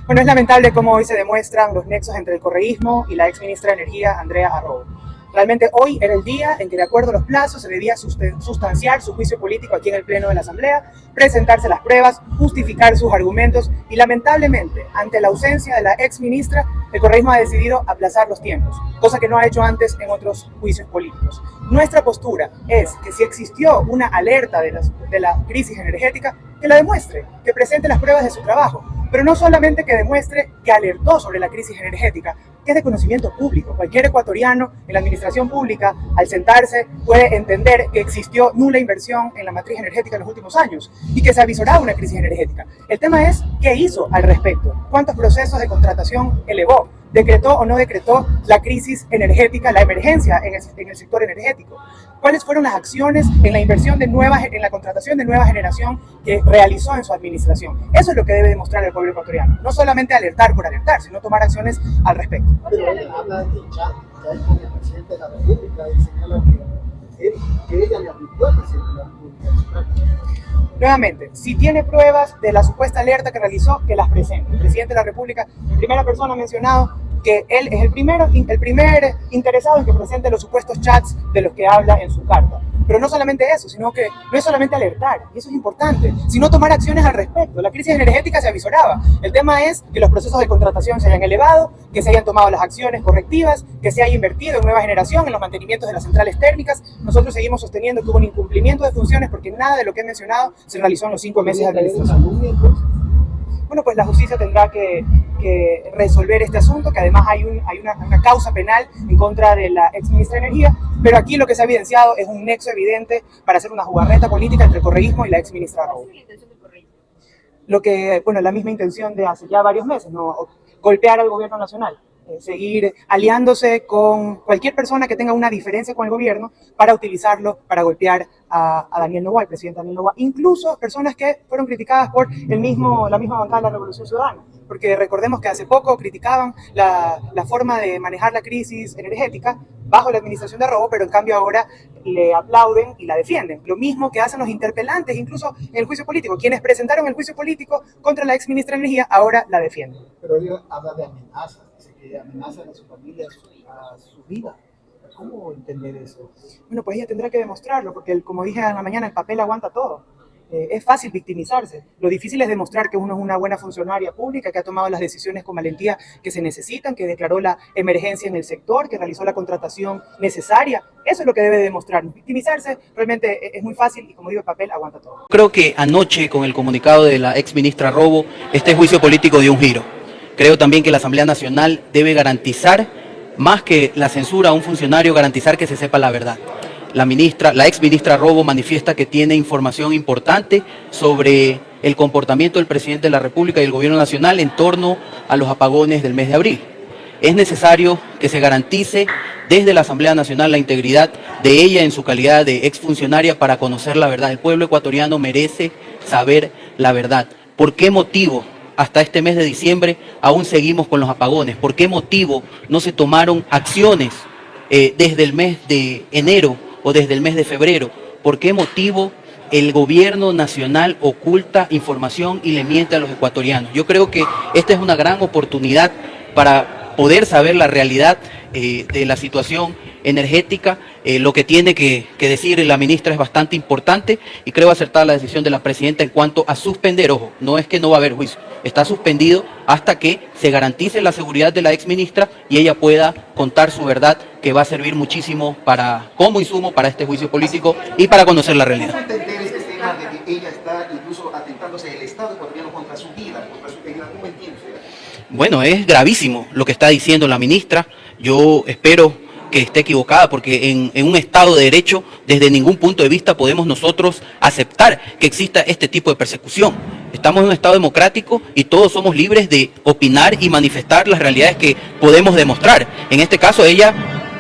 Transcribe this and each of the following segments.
Bueno, es lamentable cómo hoy se demuestran los nexos entre el correísmo y la exministra de Energía, Andrea Arrobo. Realmente hoy era el día en que, de acuerdo a los plazos, se debía sustanciar su juicio político aquí en el Pleno de la Asamblea, presentarse las pruebas, justificar sus argumentos y, lamentablemente, ante la ausencia de la exministra, el correísmo ha decidido aplazar los tiempos, cosa que no ha hecho antes en otros juicios políticos. Nuestra postura es que si existió una alerta de la crisis energética, que la demuestre, que presente las pruebas de su trabajo, pero no solamente que demuestre que alertó sobre la crisis energética, que es de conocimiento público. Cualquier ecuatoriano en la administración pública, al sentarse, puede entender que existió nula inversión en la matriz energética en los últimos años y que se avisoraba una crisis energética. El tema es qué hizo al respecto, cuántos procesos de contratación elevó, decretó o no decretó la crisis energética, la emergencia en el sector energético. ¿Cuáles fueron las acciones en la inversión en la contratación de nueva generación que realizó en su administración? Eso es lo que debe demostrar el pueblo ecuatoriano. No solamente alertar por alertar, sino tomar acciones al respecto. Pero él habla de chat con el presidente de la República y señala que ella le advirtió al presidente de la República. Nuevamente, si tiene pruebas de la supuesta alerta que realizó, que las presente. El presidente de la República, en primera persona, ha mencionado que él es el primer interesado en que presente los supuestos chats de los que habla en su carta. Pero no solamente eso, sino que no es solamente alertar, y eso es importante, sino tomar acciones al respecto. La crisis energética se avisoraba. El tema es que los procesos de contratación se hayan elevado, que se hayan tomado las acciones correctivas, que se haya invertido en nueva generación, en los mantenimientos de las centrales térmicas. Nosotros seguimos sosteniendo que hubo un incumplimiento de funciones porque nada de lo que he mencionado se realizó en los 5 meses de administración. Bueno, pues la justicia tendrá que resolver este asunto, que además hay una causa penal en contra de la exministra de Energía, pero aquí lo que se ha evidenciado es un nexo evidente para hacer una jugarreta política entre el correísmo y la exministra Arrobo. La misma intención de hace ya varios meses, ¿no? Golpear al gobierno nacional. Seguir aliándose con cualquier persona que tenga una diferencia con el gobierno para utilizarlo para golpear a Daniel Noboa, el presidente Daniel Noboa, incluso personas que fueron criticadas por la misma bancada de la Revolución Ciudadana, porque recordemos que hace poco criticaban la forma de manejar la crisis energética bajo la administración de Arrobo, pero en cambio ahora le aplauden y la defienden. Lo mismo que hacen los interpelantes, incluso en el juicio político. Quienes presentaron el juicio político contra la exministra de Energía ahora la defienden. Pero él habla de amenazas, dice que amenazan a su familia, a su vida. ¿Cómo entender eso? Bueno, pues ella tendrá que demostrarlo, porque como dije en la mañana, el papel aguanta todo. Es fácil victimizarse. Lo difícil es demostrar que uno es una buena funcionaria pública, que ha tomado las decisiones con valentía que se necesitan, que declaró la emergencia en el sector, que realizó la contratación necesaria. Eso es lo que debe demostrar. Victimizarse realmente es muy fácil y, como digo, el papel aguanta todo. Creo que anoche, con el comunicado de la exministra Arrobo, este juicio político dio un giro. Creo también que la Asamblea Nacional debe garantizar, más que la censura a un funcionario, garantizar que se sepa la verdad. La exministra Arrobo manifiesta que tiene información importante sobre el comportamiento del presidente de la República y el gobierno nacional en torno a los apagones del mes de abril. Es necesario que se garantice desde la Asamblea Nacional la integridad de ella en su calidad de exfuncionaria para conocer la verdad. El pueblo ecuatoriano merece saber la verdad. ¿Por qué motivo hasta este mes de diciembre aún seguimos con los apagones? ¿Por qué motivo no se tomaron acciones desde el mes de enero o desde el mes de febrero? ¿Por qué motivo el gobierno nacional oculta información y le miente a los ecuatorianos? Yo creo que esta es una gran oportunidad para poder saber la realidad de la situación energética. Lo que tiene que decir la ministra es bastante importante y creo acertada la decisión de la presidenta en cuanto a suspender. Ojo, no es que no va a haber juicio, está suspendido hasta que se garantice la seguridad de la exministra y ella pueda contar su verdad, que va a servir muchísimo como insumo para este juicio político y para conocer la realidad. ¿Cómo entender este tema de que ella está incluso atentándose el Estado ecuatoriano contra su vida, contra su integridad? ¿Cómo entiende usted? Bueno, es gravísimo lo que está diciendo la ministra. Yo espero que esté equivocada, porque en un Estado de Derecho, desde ningún punto de vista podemos nosotros aceptar que exista este tipo de persecución. Estamos en un Estado democrático y todos somos libres de opinar y manifestar las realidades que podemos demostrar. En este caso, ella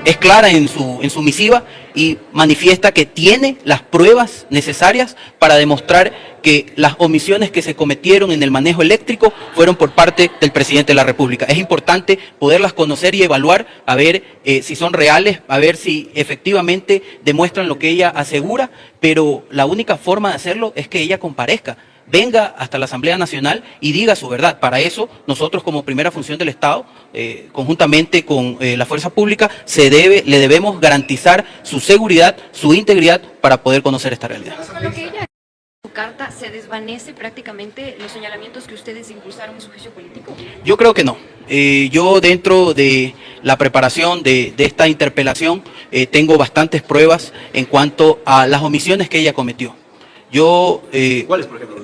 es clara en su misiva y manifiesta que tiene las pruebas necesarias para demostrar que las omisiones que se cometieron en el manejo eléctrico fueron por parte del presidente de la República. Es importante poderlas conocer y evaluar, a ver si son reales, a ver si efectivamente demuestran lo que ella asegura, pero la única forma de hacerlo es que ella comparezca venga hasta la Asamblea Nacional y diga su verdad. Para eso, nosotros como primera función del Estado, conjuntamente con la fuerza pública, le debemos garantizar su seguridad, su integridad para poder conocer esta realidad. Con lo que ella su carta se desvanece prácticamente los señalamientos que ustedes impulsaron en su juicio político. Yo creo que no. Yo dentro de la preparación de esta interpelación tengo bastantes pruebas en cuanto a las omisiones que ella cometió. ¿Cuáles, por ejemplo?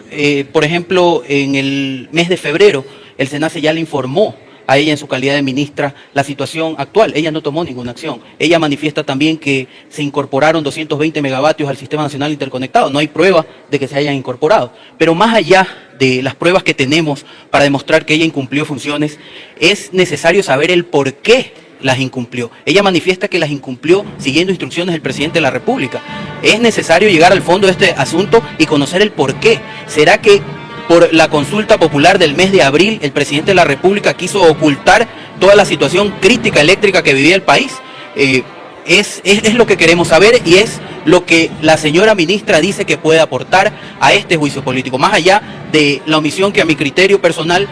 Por ejemplo, en el mes de febrero, el SENACE ya le informó a ella en su calidad de ministra la situación actual. Ella no tomó ninguna acción. Ella manifiesta también que se incorporaron 220 megavatios al Sistema Nacional Interconectado. No hay prueba de que se hayan incorporado. Pero más allá de las pruebas que tenemos para demostrar que ella incumplió funciones, es necesario saber el por qué las incumplió. Ella manifiesta que las incumplió siguiendo instrucciones del presidente de la República. Es necesario llegar al fondo de este asunto y conocer el por qué. ¿Será que por la consulta popular del mes de abril, el presidente de la República quiso ocultar toda la situación crítica eléctrica que vivía el país? Es lo que queremos saber y es lo que la señora ministra dice que puede aportar a este juicio político. Más allá de la omisión que a mi criterio personal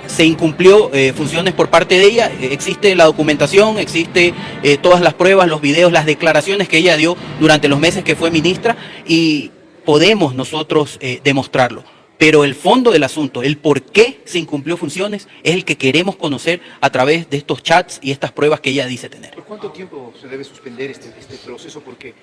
se incumplió funciones por parte de ella, existe la documentación, existe todas las pruebas, los videos, las declaraciones que ella dio durante los meses que fue ministra y podemos nosotros demostrarlo. Pero el fondo del asunto, el por qué se incumplió funciones, es el que queremos conocer a través de estos chats y estas pruebas que ella dice tener. ¿Por cuánto tiempo se debe suspender este proceso? Porque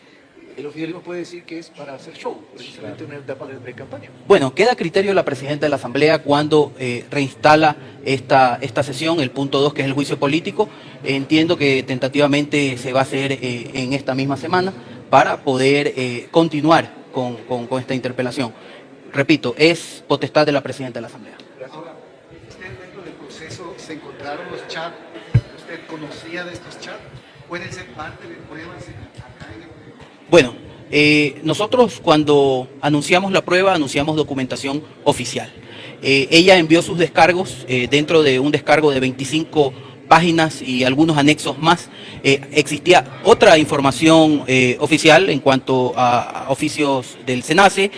el oficialismo puede decir que es para hacer show, precisamente una etapa de pre-campaña. Bueno, queda a criterio de la presidenta de la Asamblea cuando reinstala esta sesión, el punto 2, que es el juicio político. Entiendo que tentativamente se va a hacer en esta misma semana para poder continuar con esta interpelación. Repito, es potestad de la presidenta de la Asamblea. Ahora, ¿usted dentro del proceso se encontraron los chats? ¿Usted conocía de estos chats? ¿Pueden ser parte de pruebas acá en el... Bueno, nosotros cuando anunciamos la prueba, anunciamos documentación oficial. Ella envió sus descargos dentro de un descargo de 25 páginas y algunos anexos más. Existía otra información oficial en cuanto a oficios del SENACE,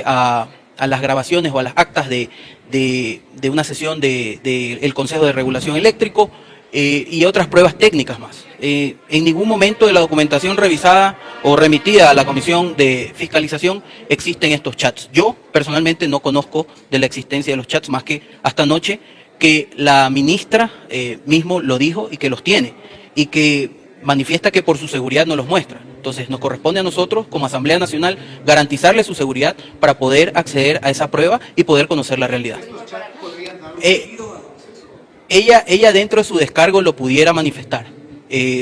a las grabaciones o a las actas de una sesión del Consejo de Regulación Eléctrico y otras pruebas técnicas más. En ningún momento de la documentación revisada o remitida a la Comisión de Fiscalización existen estos chats. Yo personalmente no conozco de la existencia de los chats más que hasta anoche, que la ministra mismo lo dijo y que los tiene y que manifiesta que por su seguridad no los muestra. Entonces nos corresponde a nosotros como Asamblea Nacional garantizarle su seguridad para poder acceder a esa prueba y poder conocer la realidad. Ella dentro de su descargo lo pudiera manifestar.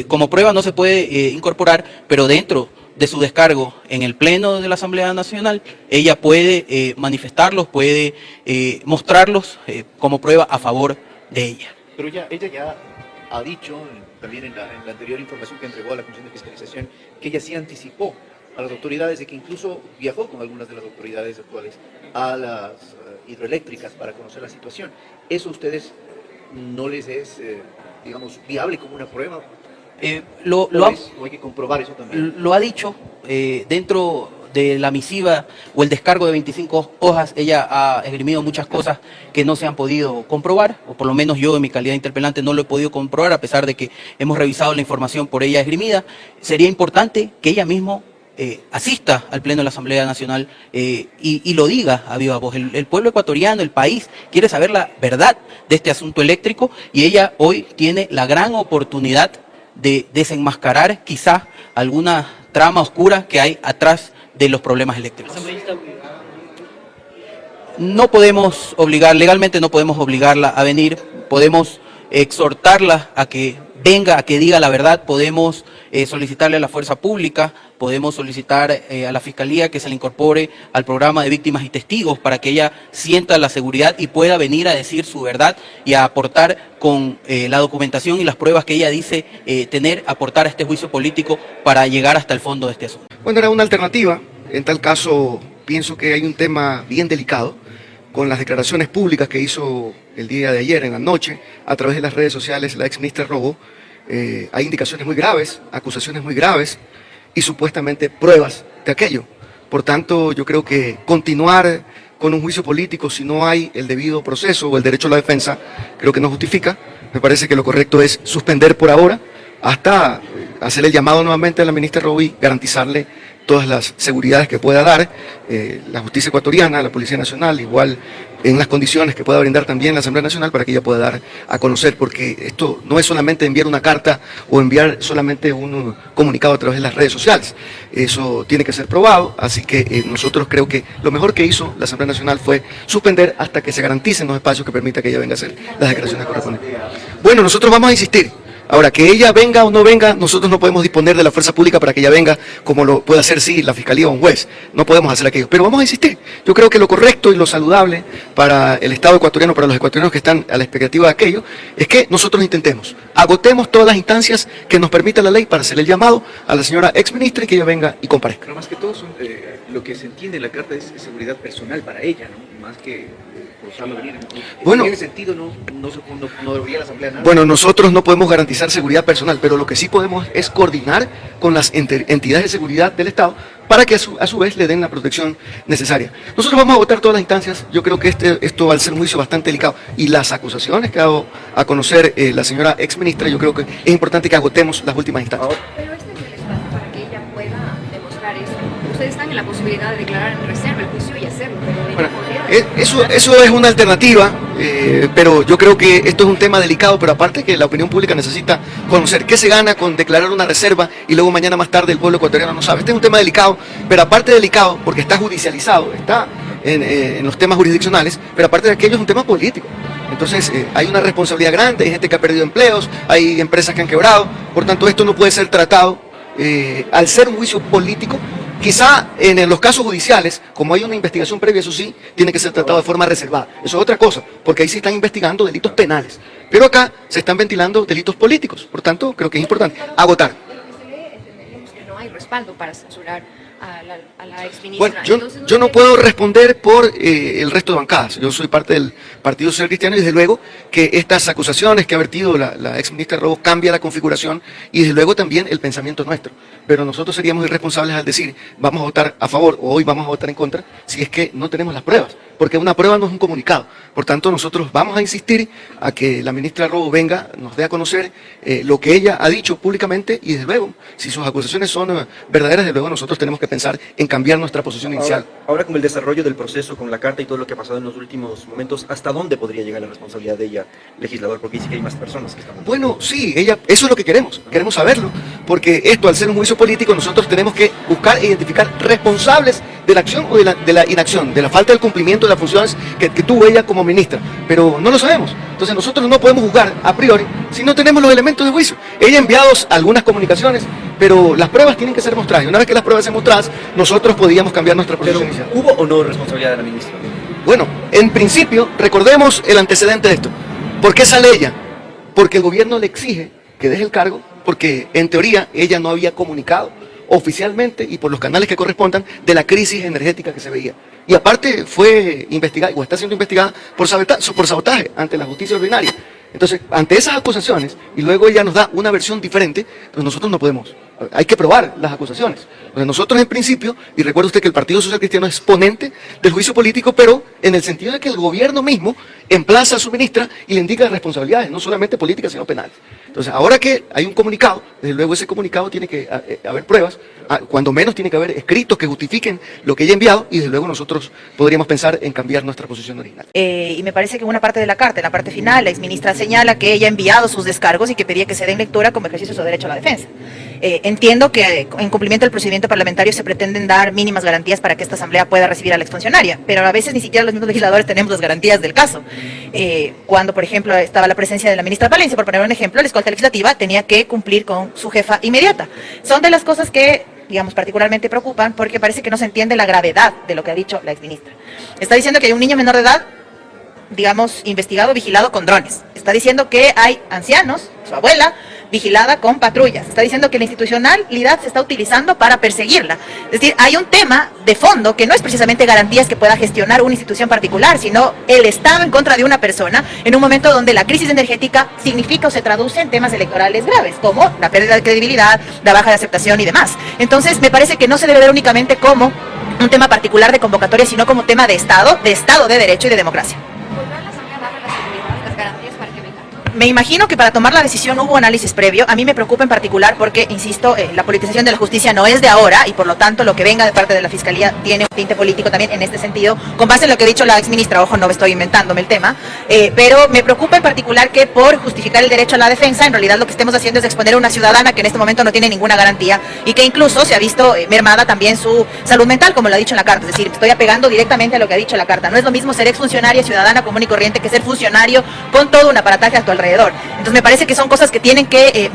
Como prueba no se puede incorporar, pero dentro de su descargo en el Pleno de la Asamblea Nacional, ella puede manifestarlos, puede mostrarlos como prueba a favor de ella. Pero ella ya ha dicho, también en la anterior información que entregó a la Comisión de Fiscalización, que ella sí anticipó a las autoridades de que incluso viajó con algunas de las autoridades actuales a las hidroeléctricas para conocer la situación. ¿Eso a ustedes no les es, digamos, viable como una prueba? ¿O hay que comprobar eso también? Lo ha dicho dentro de la misiva o el descargo de 25 hojas. Ella ha esgrimido muchas cosas que no se han podido comprobar, o por lo menos yo en mi calidad de interpelante no lo he podido comprobar, a pesar de que hemos revisado la información por ella esgrimida. Sería importante que ella misma asista al Pleno de la Asamblea Nacional y lo diga a viva voz. El pueblo ecuatoriano, el país, quiere saber la verdad de este asunto eléctrico y ella hoy tiene la gran oportunidad de desenmascarar quizá alguna trama oscura que hay atrás de los problemas eléctricos. No podemos obligar, legalmente no podemos obligarla a venir, podemos exhortarla a que venga, a que diga la verdad, podemos solicitarle a la fuerza pública, podemos solicitar a la Fiscalía que se le incorpore al programa de víctimas y testigos para que ella sienta la seguridad y pueda venir a decir su verdad y a aportar con la documentación y las pruebas que ella dice tener, aportar a este juicio político para llegar hasta el fondo de este asunto. Bueno, era una alternativa. En tal caso, pienso que hay un tema bien delicado con las declaraciones públicas que hizo el día de ayer, en la noche, a través de las redes sociales, la exministra Robo. Hay indicaciones muy graves, acusaciones muy graves y supuestamente pruebas de aquello. Por tanto, yo creo que continuar con un juicio político si no hay el debido proceso o el derecho a la defensa, creo que no justifica. Me parece que lo correcto es suspender por ahora hasta hacer el llamado nuevamente a la ministra Robo y garantizarle todas las seguridades que pueda dar la justicia ecuatoriana, la Policía Nacional, igual en las condiciones que pueda brindar también la Asamblea Nacional para que ella pueda dar a conocer, porque esto no es solamente enviar una carta o enviar solamente un comunicado a través de las redes sociales, eso tiene que ser probado, así que nosotros creo que lo mejor que hizo la Asamblea Nacional fue suspender hasta que se garanticen los espacios que permita que ella venga a hacer las declaraciones correspondientes. Bueno, nosotros vamos a insistir. Ahora, que ella venga o no venga, nosotros no podemos disponer de la fuerza pública para que ella venga como lo puede hacer sí la Fiscalía o un juez. No podemos hacer aquello, pero vamos a insistir. Yo creo que lo correcto y lo saludable para el Estado ecuatoriano, para los ecuatorianos que están a la expectativa de aquello, es que nosotros intentemos, agotemos todas las instancias que nos permita la ley para hacer el llamado a la señora exministra y que ella venga y comparezca. Pero más que todo, lo que se entiende en la carta es seguridad personal para ella, ¿no? Más que forzarlo a venir. Bueno, en ese sentido no debería la Asamblea nada. Bueno, nosotros no podemos garantizar seguridad personal, pero lo que sí podemos es coordinar con las entidades de seguridad del Estado para que a su vez le den la protección necesaria. Nosotros vamos a votar todas las instancias. Yo creo que esto va a ser un juicio bastante delicado. Y las acusaciones que ha dado a conocer la señora exministra, yo creo que es importante que agotemos las últimas instancias. Pero este es el espacio para que ella pueda demostrar eso. Ustedes están en la posibilidad de declarar en reserva el juicio y hacerlo, pero ella Bueno, podría... eso es una alternativa, pero yo creo que esto es un tema delicado, pero aparte que la opinión pública necesita conocer qué se gana con declarar una reserva y luego mañana más tarde el pueblo ecuatoriano no sabe. Este es un tema delicado, pero aparte delicado porque está judicializado, está en los temas jurisdiccionales, pero aparte de aquello es un tema político. Entonces hay una responsabilidad grande, hay gente que ha perdido empleos, hay empresas que han quebrado, por tanto esto no puede ser tratado al ser un juicio político. Quizá en los casos judiciales, como hay una investigación previa, eso sí, tiene que ser tratado de forma reservada. Eso es otra cosa, porque ahí se están investigando delitos penales. Pero acá se están ventilando delitos políticos. Por tanto, creo que es importante agotar. Entenderíamos que no hay respaldo para censurar a la exministra. Bueno, yo no puedo responder por el resto de bancadas. Yo soy parte del Partido Social Cristiano y desde luego que estas acusaciones que ha vertido la exministra Robo cambia la configuración y desde luego también el pensamiento nuestro. Pero nosotros seríamos irresponsables al decir vamos a votar a favor o hoy vamos a votar en contra si es que no tenemos las pruebas. Porque una prueba no es un comunicado. Por tanto, nosotros vamos a insistir a que la ministra Robo venga, nos dé a conocer lo que ella ha dicho públicamente y desde luego, si sus acusaciones son verdaderas, desde luego nosotros tenemos que pensar en cambiar nuestra posición inicial. Ahora con el desarrollo del proceso, con la carta y todo lo que ha pasado en los últimos momentos, ¿hasta dónde podría llegar la responsabilidad de ella, legislador? Porque dice que hay más personas que están... Bueno, sí, eso es lo que queremos saberlo, porque esto al ser un juicio político nosotros tenemos que buscar e identificar responsables de la acción o de la inacción, de la falta del cumplimiento de las funciones que tuvo ella como ministra, pero no lo sabemos. Entonces nosotros no podemos juzgar a priori si no tenemos los elementos de juicio. Ella ha enviado algunas comunicaciones, pero las pruebas tienen que ser mostradas. Y una vez que las pruebas sean mostradas, nosotros podíamos cambiar nuestra posición inicial. ¿Hubo o no responsabilidad de la ministra? Bueno, en principio, recordemos el antecedente de esto. ¿Por qué sale ella? Porque el gobierno le exige que deje el cargo, porque en teoría ella no había comunicado oficialmente y por los canales que correspondan de la crisis energética que se veía. Y aparte fue investigada, o está siendo investigada por sabotaje ante la justicia ordinaria. Entonces, ante esas acusaciones, y luego ella nos da una versión diferente, pues nosotros no podemos. Hay que probar las acusaciones. Entonces, nosotros en principio, y recuerde usted que el Partido Social Cristiano es exponente del juicio político, pero en el sentido de que el gobierno mismo emplaza a su ministra y le indica responsabilidades, no solamente políticas, sino penales. Entonces, ahora que hay un comunicado, desde luego ese comunicado tiene que haber pruebas, cuando menos tiene que haber escritos que justifiquen lo que ella ha enviado, y desde luego nosotros podríamos pensar en cambiar nuestra posición original. Y me parece que en una parte de la carta, en la parte final, la exministra señala que ella ha enviado sus descargos y que pedía que se den lectura como ejercicio de su derecho a la defensa. Entiendo que en cumplimiento del procedimiento parlamentario se pretenden dar mínimas garantías para que esta asamblea pueda recibir a la exfuncionaria, pero a veces ni siquiera los mismos legisladores tenemos las garantías del caso. Cuando, por ejemplo, estaba la presencia de la ministra Palencia, por poner un ejemplo, la escolta legislativa tenía que cumplir con su jefa inmediata. Son de las cosas que, digamos, particularmente preocupan porque parece que no se entiende la gravedad de lo que ha dicho la exministra. Está diciendo que hay un niño menor de edad, digamos, investigado, vigilado con drones. Está diciendo que hay ancianos, su abuela, vigilada con patrullas. Está diciendo que la institucionalidad se está utilizando para perseguirla. Es decir, hay un tema de fondo que no es precisamente garantías que pueda gestionar una institución particular, sino el Estado en contra de una persona en un momento donde la crisis energética significa o se traduce en temas electorales graves, como la pérdida de credibilidad, la baja de aceptación y demás. Entonces, me parece que no se debe ver únicamente como un tema particular de convocatoria, sino como tema de Estado de Derecho y de democracia. ¿Podrá la Asamblea darle la seguridad, las garantías para que venga? Me imagino que para tomar la decisión hubo análisis previo. A mí me preocupa en particular porque, insisto, la politización de la justicia no es de ahora y por lo tanto lo que venga de parte de la Fiscalía tiene un tinte político también en este sentido, con base en lo que ha dicho la exministra. Ojo, no estoy inventándome el tema, pero me preocupa en particular que por justificar el derecho a la defensa, en realidad lo que estemos haciendo es exponer a una ciudadana que en este momento no tiene ninguna garantía y que incluso se ha visto mermada también su salud mental, como lo ha dicho en la carta. Es decir, estoy apegando directamente a lo que ha dicho la carta. No es lo mismo ser exfuncionaria, ciudadana común y corriente, que ser funcionario con todo un aparataje a tu alrededor. Entonces me parece que son cosas que tienen que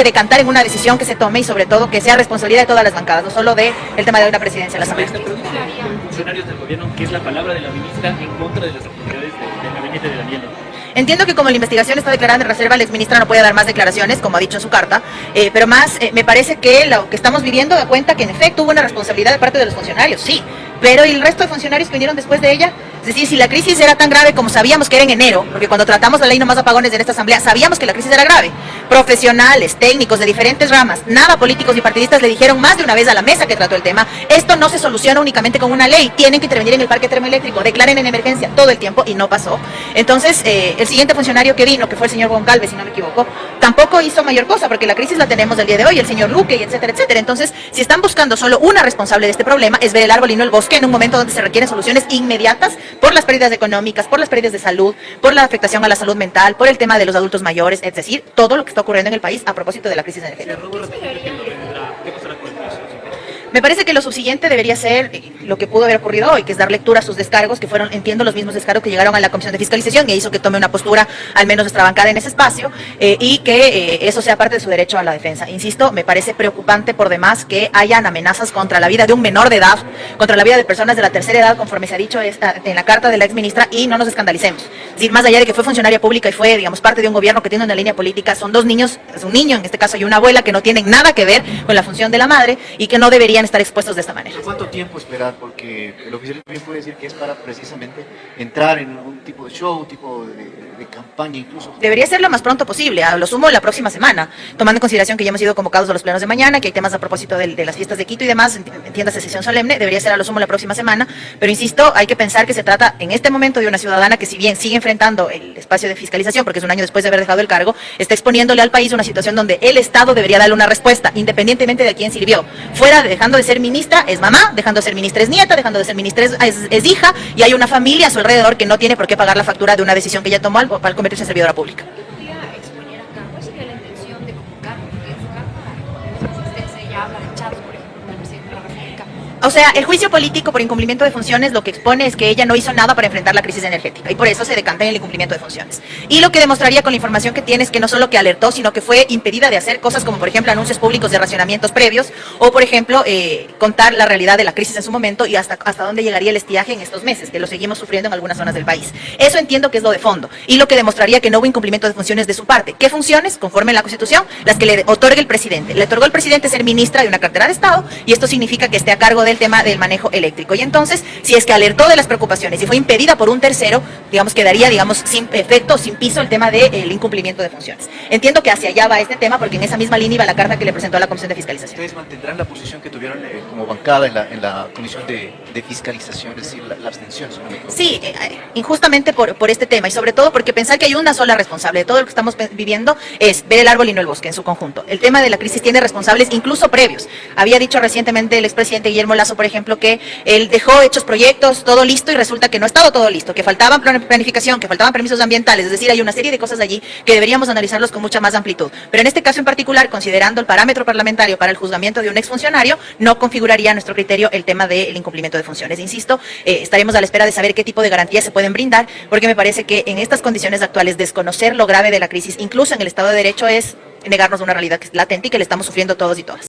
decantar en una decisión que se tome y sobre todo que sea responsabilidad de todas las bancadas, no solo del tema de una presidencia de la Asamblea. Esta pregunta de funcionarios del gobierno, que es la palabra de la ministra en contra de las actividades del gabinete de Daniel. Entiendo que como la investigación está declarada en reserva, la exministra no puede dar más declaraciones, como ha dicho en su carta, pero más me parece que lo que estamos viviendo da cuenta que en efecto hubo una responsabilidad de parte de los funcionarios, sí, pero ¿y el resto de funcionarios que vinieron después de ella? Es decir, si la crisis era tan grave como sabíamos que era en enero, porque cuando tratamos la ley No Más Apagones en esta asamblea, sabíamos que la crisis era grave. Profesionales, técnicos de diferentes ramas, nada políticos ni partidistas le dijeron más de una vez a la mesa que trató el tema, esto no se soluciona únicamente con una ley, tienen que intervenir en el parque termoeléctrico, declaren en emergencia todo el tiempo y no pasó. Entonces, el siguiente funcionario que vino, que fue el señor Goncalves, si no me equivoco, tampoco hizo mayor cosa, porque la crisis la tenemos del día de hoy, el señor Luque, y etcétera, etcétera. Entonces, si están buscando solo una responsable de este problema, es ver el árbol y no el bosque en un momento donde se requieren soluciones inmediatas por las pérdidas económicas, por las pérdidas de salud, por la afectación a la salud mental, por el tema de los adultos mayores, es decir, todo lo que está ocurriendo en el país a propósito de la crisis energética. Me parece que lo subsiguiente debería ser lo que pudo haber ocurrido hoy, que es dar lectura a sus descargos, que fueron, entiendo, los mismos descargos que llegaron a la Comisión de Fiscalización y hizo que tome una postura, al menos nuestra bancada en ese espacio, y que eso sea parte de su derecho a la defensa. Insisto, me parece preocupante por demás que hayan amenazas contra la vida de un menor de edad, contra la vida de personas de la tercera edad, conforme se ha dicho en la carta de la exministra, y no nos escandalicemos. Es decir, más allá de que fue funcionaria pública y fue, digamos, parte de un gobierno que tiene una línea política, son dos niños, es un niño en este caso y una abuela que no tienen nada que ver con la función de la madre y que no deberían estar expuestos de esta manera. ¿Cuánto tiempo esperar? Porque el oficialismo también puede decir que es para precisamente entrar en un tipo de show, tipo de campaña incluso. Debería ser lo más pronto posible, a lo sumo la próxima semana, tomando en consideración que ya hemos sido convocados a los plenos de mañana, que hay temas a propósito de las fiestas de Quito y demás, entiéndase sesión solemne, debería ser a lo sumo la próxima semana, pero insisto, hay que pensar que se trata en este momento de una ciudadana que, si bien sigue enfrentando el espacio de fiscalización, porque es un año después de haber dejado el cargo, está exponiéndole al país una situación donde el Estado debería darle una respuesta, independientemente de a quién sirvió. Fuera, dejando de ser ministra, es mamá, dejando de ser ministra es nieta, dejando de ser ministra es hija, y hay una familia a su alrededor que no tiene por qué pagar la factura de una decisión que ella tomó al convertirse en servidora pública. ¿Podría exponer acá cuál sería la intención de convocar? Porque en su carta ella habla de chats, por ejemplo, con el presidente de la República. O sea, el juicio político por incumplimiento de funciones lo que expone es que ella no hizo nada para enfrentar la crisis energética y por eso se decanta en el incumplimiento de funciones. Y lo que demostraría con la información que tiene es que no solo que alertó, sino que fue impedida de hacer cosas como, por ejemplo, anuncios públicos de racionamientos previos o, por ejemplo, contar la realidad de la crisis en su momento y hasta dónde llegaría el estiaje en estos meses, que lo seguimos sufriendo en algunas zonas del país. Eso entiendo que es lo de fondo y lo que demostraría que no hubo incumplimiento de funciones de su parte. ¿Qué funciones? Conforme a la Constitución, las que le otorga el presidente. Le otorgó el presidente ser ministra de una cartera de Estado y esto significa que esté a cargo del tema del manejo eléctrico. Y entonces, si es que alertó de las preocupaciones y fue impedida por un tercero, digamos, quedaría, digamos, sin efecto, sin piso el tema del incumplimiento de funciones. Entiendo que hacia allá va este tema porque en esa misma línea iba la carta que le presentó a la Comisión de Fiscalización. ¿Ustedes mantendrán la posición que tuvieron como bancada en la Comisión de Fiscalización, es decir, la abstención? Si no me equivoco? Sí, injustamente por este tema y sobre todo porque pensar que hay una sola responsable de todo lo que estamos viviendo es ver el árbol y no el bosque en su conjunto. El tema de la crisis tiene responsables incluso previos. Había dicho recientemente el expresidente Guillermo Lasso, por ejemplo, que él dejó hechos proyectos, todo listo y resulta que no ha estado todo listo, que faltaba planificación, que faltaban permisos ambientales, es decir, hay una serie de cosas allí que deberíamos analizarlos con mucha más amplitud. Pero en este caso en particular, considerando el parámetro parlamentario para el juzgamiento de un exfuncionario, no configuraría a nuestro criterio el tema del incumplimiento de funciones. Insisto, estaremos a la espera de saber qué tipo de garantías se pueden brindar, porque me parece que en estas condiciones actuales desconocer lo grave de la crisis, incluso en el Estado de Derecho, es negarnos a una realidad que es latente y que le estamos sufriendo todos y todas.